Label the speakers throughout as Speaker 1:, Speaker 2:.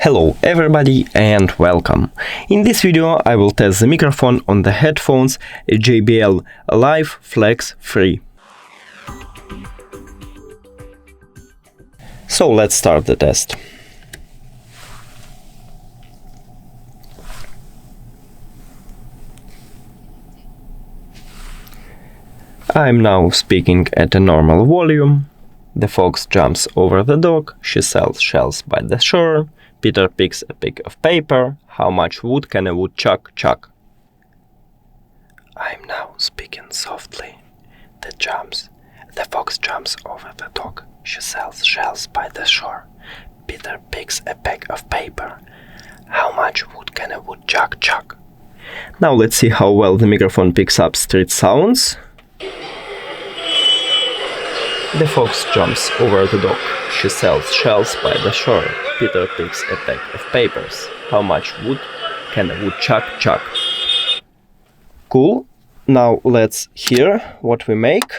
Speaker 1: Hello everybody and welcome. In this video I will test the microphone on the headphones JBL Live Flex 3. So let's start the test. I'm now speaking at a normal volume. The fox jumps over the dog, she sells shells by the shore. Peter picks a piece of paper. How much wood can a woodchuck chuck? I'm now speaking softly. The fox jumps over the dog. She sells shells by the shore. Peter picks a peck of paper. How much wood can a woodchuck chuck? Now let's see how well the microphone picks up street sounds. The fox jumps over the dog. She sells shells by the shore. Peter picks a peck of papers. How much wood can a woodchuck chuck? Cool. Now let's hear what we make.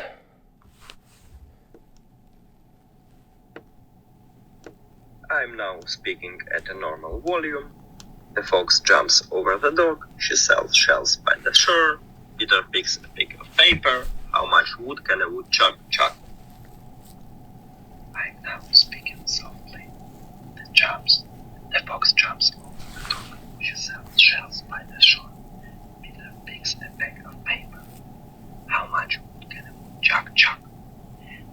Speaker 1: I'm now speaking at a normal volume. The fox jumps over the dog. She sells shells by the shore. Peter picks a piece of paper. How much wood can a woodchuck chuck? I'm now speaking softly. The fox jumps over the dog. She sells shells by the shore. Peter picks a peck of paper. How much wood can a woodchuck chuck?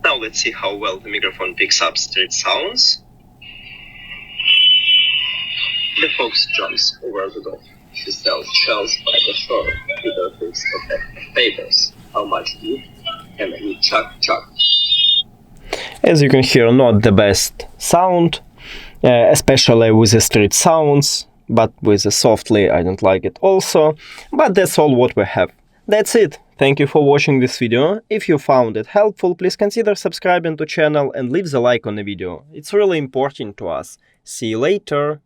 Speaker 1: Now let's see how well the microphone picks up street sounds. The fox jumps over the dog. She sells shells by the shore. Peter picks a peck of papers. How much wood can a woodchuck chuck? As you can hear, not the best sound, especially with the street sounds, but with the softly I don't like it also. But that's all what we have. That's it. Thank you for watching this video. If you found it helpful, please consider subscribing to channel and leave the like on the video. It's really important to us. See you later.